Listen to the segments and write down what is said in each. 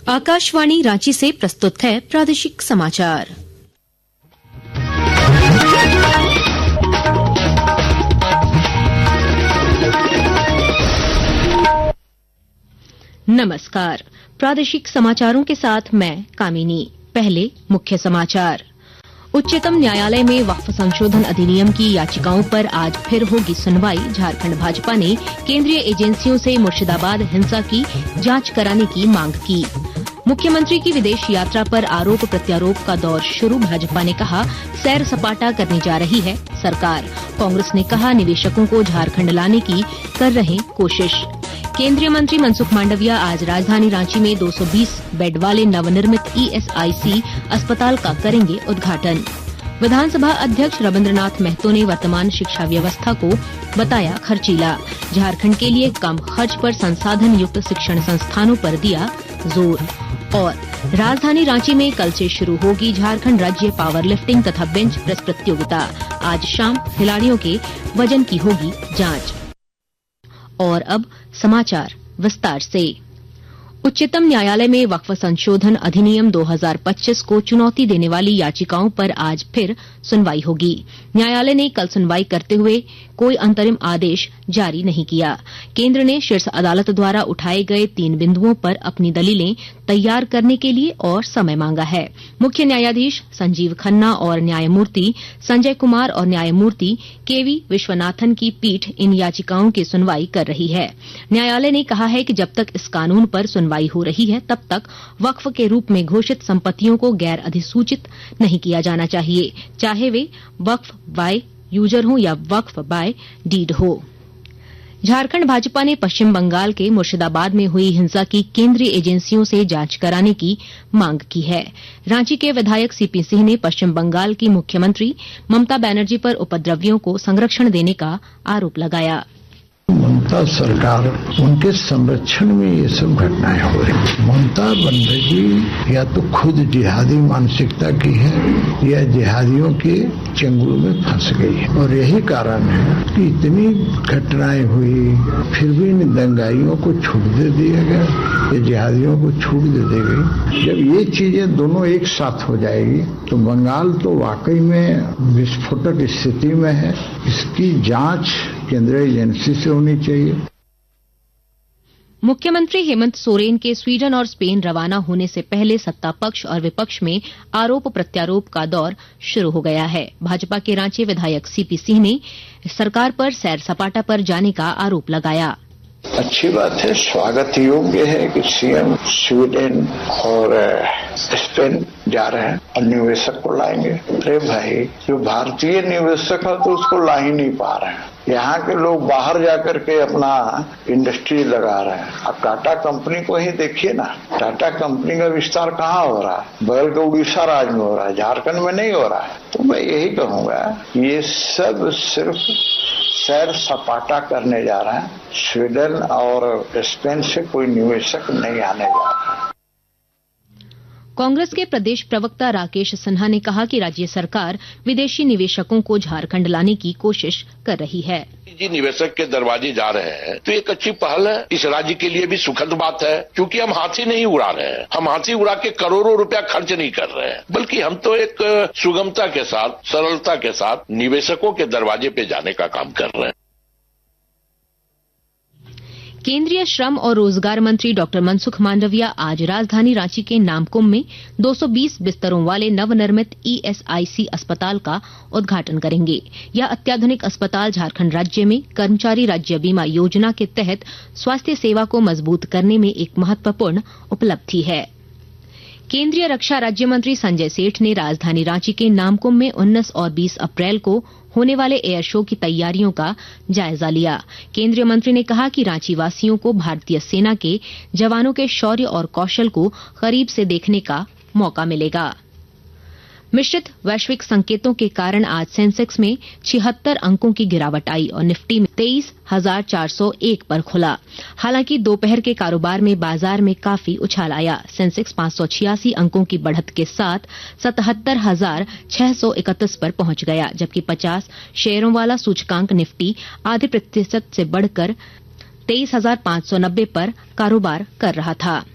आकाशवाणी रांची से प्रस्तुत है प्रादेशिक समाचार। नमस्कार, प्रादेशिक समाचारों के साथ मैं कामिनी। पहले मुख्य समाचार। उच्चतम न्यायालय में वक्फ संशोधन अधिनियम की याचिकाओं पर आज फिर होगी सुनवाई। झारखंड भाजपा ने केंद्रीय एजेंसियों से मुर्शिदाबाद हिंसा की जांच कराने की मांग की। मुख्यमंत्री की विदेश यात्रा पर आरोप प्रत्यारोप का दौर शुरू। भाजपा ने कहा सैर सपाटा करने जा रही है सरकार। कांग्रेस ने कहा निवेशकों को झारखंड लाने की कर रहे कोशिश। केंद्रीय मंत्री मनसुख मांडविया आज राजधानी रांची में 220 बेड वाले नवनिर्मित ईएसआईसी अस्पताल का करेंगे उद्घाटन। विधानसभा अध्यक्ष रविन्द्रनाथ महतो ने वर्तमान शिक्षा व्यवस्था को बताया खर्चीला। झारखंड के लिए कम खर्च पर संसाधन युक्त शिक्षण संस्थानों पर दिया जोर। और राजधानी रांची में कल से शुरू होगी झारखंड राज्य पावर लिफ्टिंग तथा बेंच प्रेस प्रतियोगिता। आज शाम खिलाड़ियों के वजन की होगी जांच। और अब समाचार विस्तार से। उच्चतम न्यायालय में वक्फ संशोधन अधिनियम 2025 को चुनौती देने वाली याचिकाओं पर आज फिर सुनवाई होगी। न्यायालय ने कल सुनवाई करते हुए कोई अंतरिम आदेश जारी नहीं किया। केंद्र ने शीर्ष अदालत द्वारा उठाए गए 3 बिंदुओं पर अपनी दलीलें तैयार करने के लिए और समय मांगा है। मुख्य न्यायाधीश संजीव खन्ना और न्यायमूर्ति संजय कुमार और न्यायमूर्ति केवी विश्वनाथन की पीठ इन याचिकाओं की सुनवाई कर रही है। न्यायालय ने कहा है कि जब तक इस कानून पर सुनवाई हो रही है तब तक वक्फ के रूप में घोषित संपत्तियों को गैर अधिसूचित नहीं किया जाना चाहिए, चाहे वे वक्फ बाय यूजर हो या वक्फ बाय डीड हो। झारखंड भाजपा ने पश्चिम बंगाल के मुर्शिदाबाद में हुई हिंसा की केंद्रीय एजेंसियों से जांच कराने की मांग की है। रांची के विधायक सीपी सिंह ने पश्चिम बंगाल की मुख्यमंत्री ममता बनर्जी पर उपद्रवियों को संरक्षण देने का आरोप लगाया। ममता सरकार उनके संरक्षण में ये सब घटनाएं हो रही। ममता बनर्जी या तो खुद जिहादी मानसिकता की है या जिहादियों के चंगुल में फंस गई है, और यही कारण है कि इतनी घटनाएं हुई फिर भी इन दंगाइयों को छूट दे दिया गया या जिहादियों को छूट दे दी गई। जब ये चीजें दोनों एक साथ हो जाएगी तो बंगाल तो वाकई में विस्फोटक स्थिति में है। इसकी जांच केंद्रीय एजेंसी से होनी चाहिए। मुख्यमंत्री हेमंत सोरेन के स्वीडन और स्पेन रवाना होने से पहले सत्ता पक्ष और विपक्ष में आरोप प्रत्यारोप का दौर शुरू हो गया है। भाजपा के रांची विधायक सीपी सिंह ने सरकार पर सैर सपाटा पर जाने का आरोप लगाया। अच्छी बात है, स्वागत योग्य है कि सीएम स्वीडन और स्पेन जा रहे हैं और निवेशक को लाएंगे। अरे भाई, जो भारतीय निवेशक है तो उसको ला ही नहीं पा रहे हैं। यहाँ के लोग बाहर जाकर के अपना इंडस्ट्री लगा रहे हैं। अब टाटा कंपनी को ही देखिए ना, टाटा कंपनी का विस्तार कहाँ हो रहा है? बगल के उड़ीसा राज्य में हो रहा है, झारखंड में नहीं हो रहा है। तो मैं यही कहूंगा, ये सब सिर्फ सैर सपाटा करने जा रहे हैं। स्वीडन और स्पेन से कोई निवेशक नहीं आने जा रहा है। कांग्रेस के प्रदेश प्रवक्ता राकेश सिन्हा ने कहा कि राज्य सरकार विदेशी निवेशकों को झारखंड लाने की कोशिश कर रही है। जी निवेशक के दरवाजे जा रहे हैं तो एक अच्छी पहल है। इस राज्य के लिए भी सुखद बात है, क्योंकि हम हाथी नहीं उड़ा रहे हैं। हम हाथी उड़ा के करोड़ों रुपया खर्च नहीं कर रहे हैं, बल्कि हम तो एक सुगमता के साथ, सरलता के साथ निवेशकों के दरवाजे पे जाने का काम कर रहे हैं। केंद्रीय श्रम और रोजगार मंत्री डॉक्टर मनसुख मांडविया आज राजधानी रांची के नामकुम में 220 बिस्तरों वाले नवनिर्मित ईएसआईसी अस्पताल का उद्घाटन करेंगे। यह अत्याधुनिक अस्पताल झारखंड राज्य में कर्मचारी राज्य बीमा योजना के तहत स्वास्थ्य सेवा को मजबूत करने में एक महत्वपूर्ण उपलब्धि है। केंद्रीय रक्षा राज्य मंत्री संजय सेठ ने राजधानी रांची के नामकुम में 19 और 20 अप्रैल को होने वाले एयर शो की तैयारियों का जायजा लिया। केंद्रीय मंत्री ने कहा कि रांची वासियों को भारतीय सेना के जवानों के शौर्य और कौशल को करीब से देखने का मौका मिलेगा। मिश्रित वैश्विक संकेतों के कारण आज सेंसेक्स में 76 अंकों की गिरावट आई और निफ्टी में 23,401 पर खुला। हालांकि दोपहर के कारोबार में बाजार में काफी उछाल आया। सेंसेक्स 586 अंकों की बढ़त के साथ 77,631 पर पहुंच गया, जबकि 50 शेयरों वाला सूचकांक निफ्टी आधे प्रतिशत से बढ़कर 23,590 पर कारोबार कर रहा था।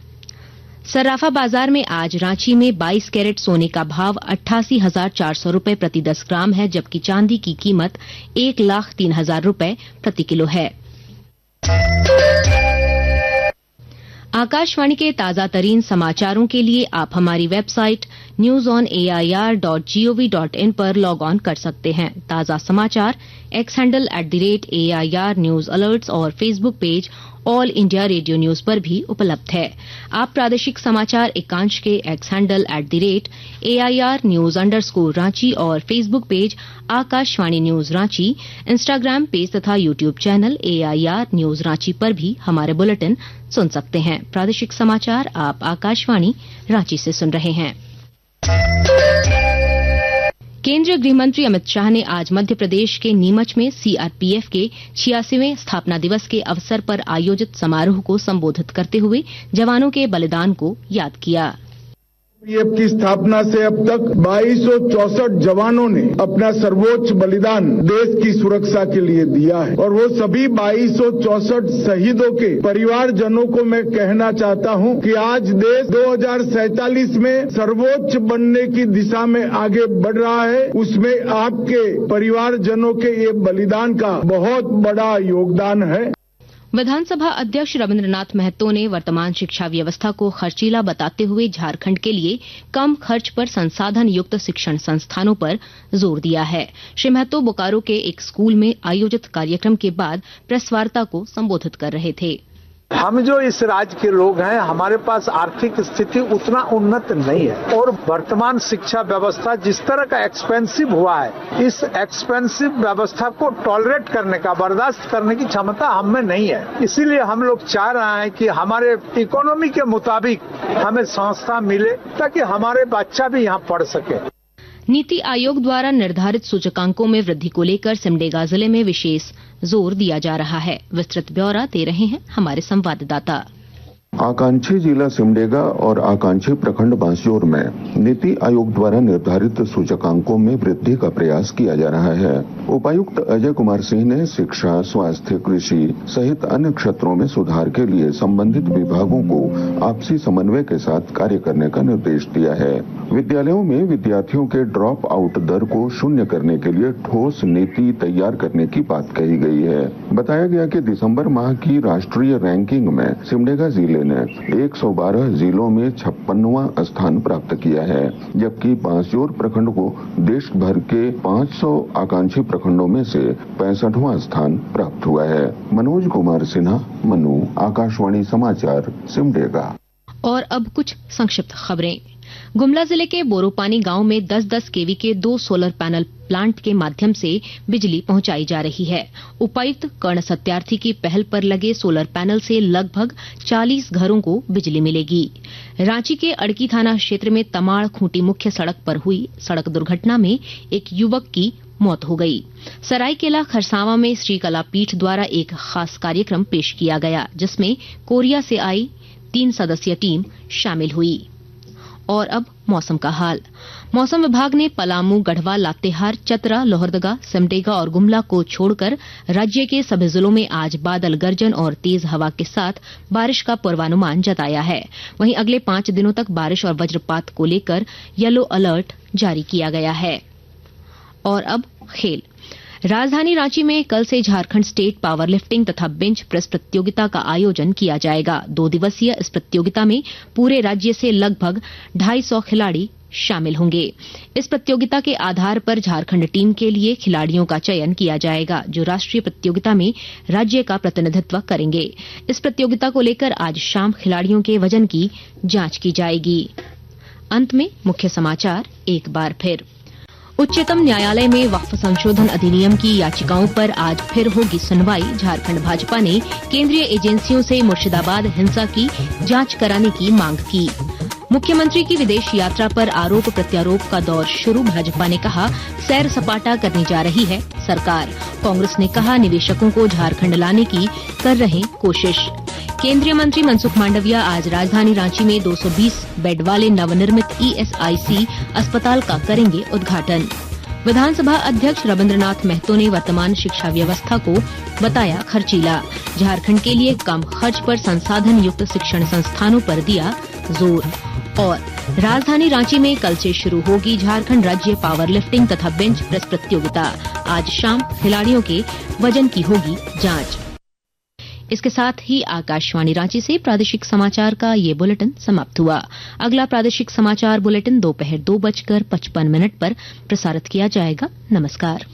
सर्राफा बाजार में आज रांची में 22 कैरेट सोने का भाव 88,400 रूपये प्रति 10 ग्राम है, जबकि चांदी की कीमत 1,03,000 रूपये प्रति किलो है। आकाशवाणी के ताजा तरीन समाचारों के लिए आप हमारी वेबसाइट newsonair.gov.in पर लॉग ऑन कर सकते हैं। ताजा समाचार X handle @AIR news alerts और Facebook page All India Radio News पर भी उपलब्ध है। आप प्रादेशिक समाचार एकांश के X handle @AIR news _Ranchi और Facebook page Akashvani news Ranchi, Instagram page तथा YouTube channel AIR news Ranchi पर भी हमारे बुलेटिन सुन सकते हैं। प्रादेशिक समाचार आप आकाशवाणी रांची से सुन रहे हैं। केंद्रीय गृहमंत्री अमित शाह ने आज मध्य प्रदेश के नीमच में CRPF के 86वें स्थापना दिवस के अवसर पर आयोजित समारोह को संबोधित करते हुए जवानों के बलिदान को याद किया। CRPF की स्थापना से अब तक 2264 जवानों ने अपना सर्वोच्च बलिदान देश की सुरक्षा के लिए दिया है और वो सभी 2264 शहीदों के परिवारजनों को मैं कहना चाहता हूं कि आज देश 2047 में सर्वोच्च बनने की दिशा में आगे बढ़ रहा है। उसमें आपके परिवारजनों के ये बलिदान का बहुत बड़ा योगदान है। विधानसभा अध्यक्ष रविन्द्रनाथ महतो ने वर्तमान शिक्षा व्यवस्था को खर्चीला बताते हुए झारखंड के लिए कम खर्च पर संसाधन युक्त शिक्षण संस्थानों पर जोर दिया है। श्री महतो बोकारो के एक स्कूल में आयोजित कार्यक्रम के बाद प्रेस वार्ता को संबोधित कर रहे थे। हम जो इस राज्य के लोग हैं, हमारे पास आर्थिक स्थिति उतना उन्नत नहीं है और वर्तमान शिक्षा व्यवस्था जिस तरह का एक्सपेंसिव हुआ है, इस एक्सपेंसिव व्यवस्था को टॉलरेट करने का, बर्दाश्त करने की क्षमता हम में नहीं है। इसीलिए हम लोग चाह रहे हैं कि हमारे इकोनॉमी के मुताबिक हमें संस्था मिले ताकि हमारे बच्चा भी यहाँ पढ़ सके। नीति आयोग द्वारा निर्धारित सूचकांकों में वृद्धि को लेकर सिमडेगा जिले में विशेष जोर दिया जा रहा है। विस्तृत ब्यौरा दे रहे हैं हमारे संवाददाता। आकांक्षी जिला सिमडेगा और आकांक्षी प्रखंड बांसजोर में नीति आयोग द्वारा निर्धारित सूचकांकों में वृद्धि का प्रयास किया जा रहा है। उपायुक्त अजय कुमार सिंह ने शिक्षा, स्वास्थ्य, कृषि सहित अन्य क्षेत्रों में सुधार के लिए संबंधित विभागों को आपसी समन्वय के साथ कार्य करने का निर्देश दिया है। विद्यालयों में विद्यार्थियों के ड्रॉप आउट दर को शून्य करने के लिए ठोस नीति तैयार करने की बात कही गई है। बताया गया कि दिसंबर माह की राष्ट्रीय रैंकिंग में सिमडेगा जिले ने 112 जिलों में 56वां स्थान प्राप्त किया है, जबकि बांसजोर प्रखंड को देश भर के 500 आकांक्षी प्रखंडों में से 65वां स्थान प्राप्त हुआ है। मनोज कुमार सिन्हा, मनु, आकाशवाणी समाचार, सिमडेगा। और अब कुछ संक्षिप्त खबरें। गुमला जिले के बोरोपानी गांव में 10-10 केवी के 2 सोलर पैनल प्लांट के माध्यम से बिजली पहुंचाई जा रही है। उपायुक्त कर्ण सत्यार्थी की पहल पर लगे सोलर पैनल से लगभग 40 घरों को बिजली मिलेगी। रांची के अड़की थाना क्षेत्र में तमाड़ खूंटी मुख्य सड़क पर हुई सड़क दुर्घटना में एक युवक की मौत हो गई। सरायकेला खरसावां में श्री कला पीठ द्वारा एक खास कार्यक्रम पेश किया गया, जिसमें कोरिया से आई 3 सदस्यीय टीम शामिल हुई। और अब मौसम का हाल। मौसम विभाग ने पलामू, गढ़वा, लातेहार, चतरा, लोहरदगा, सिमडेगा और गुमला को छोड़कर राज्य के सभी जिलों में आज बादल गर्जन और तेज हवा के साथ बारिश का पूर्वानुमान जताया है। वहीं अगले 5 दिनों तक बारिश और वज्रपात को लेकर येलो अलर्ट जारी किया गया है। और अब खेल। राजधानी रांची में कल से झारखंड स्टेट पावर लिफ्टिंग तथा बेंच प्रेस प्रतियोगिता का आयोजन किया जाएगा। 2 दिवसीय इस प्रतियोगिता में पूरे राज्य से लगभग 250 खिलाड़ी शामिल होंगे। इस प्रतियोगिता के आधार पर झारखंड टीम के लिए खिलाड़ियों का चयन किया जाएगा, जो राष्ट्रीय प्रतियोगिता में राज्य का प्रतिनिधित्व करेंगे। इस प्रतियोगिता को लेकर आज शाम खिलाड़ियों के वजन की जांच की जाएगी। अंत में मुख्य समाचार एक बार फिर। उच्चतम न्यायालय में वक्फ संशोधन अधिनियम की याचिकाओं पर आज फिर होगी सुनवाई। झारखंड भाजपा ने केंद्रीय एजेंसियों से मुर्शिदाबाद हिंसा की जांच कराने की मांग की। मुख्यमंत्री की विदेश यात्रा पर आरोप प्रत्यारोप का दौर शुरू। भाजपा ने कहा सैर सपाटा करने जा रही है सरकार। कांग्रेस ने कहा निवेशकों को झारखंड लाने की कर रहे कोशिश। केंद्रीय मंत्री मनसुख मांडविया आज राजधानी रांची में 220 बेड वाले नवनिर्मित ESIC अस्पताल का करेंगे उद्घाटन। विधानसभा अध्यक्ष रविन्द्रनाथ महतो ने वर्तमान शिक्षा व्यवस्था को बताया खर्चीला। झारखंड के लिए कम खर्च पर संसाधन युक्त शिक्षण संस्थानों पर दिया जोर। और राजधानी रांची में कल से शुरू होगी झारखंड राज्य पावर लिफ्टिंग तथा बेंच प्रेस प्रतियोगिता। आज शाम खिलाड़ियों के वजन की होगी जांच। इसके साथ ही आकाशवाणी रांची से प्रादेशिक समाचार का ये बुलेटिन समाप्त हुआ। अगला प्रादेशिक समाचार बुलेटिन दोपहर 2:55 पर प्रसारित किया जाएगा। नमस्कार।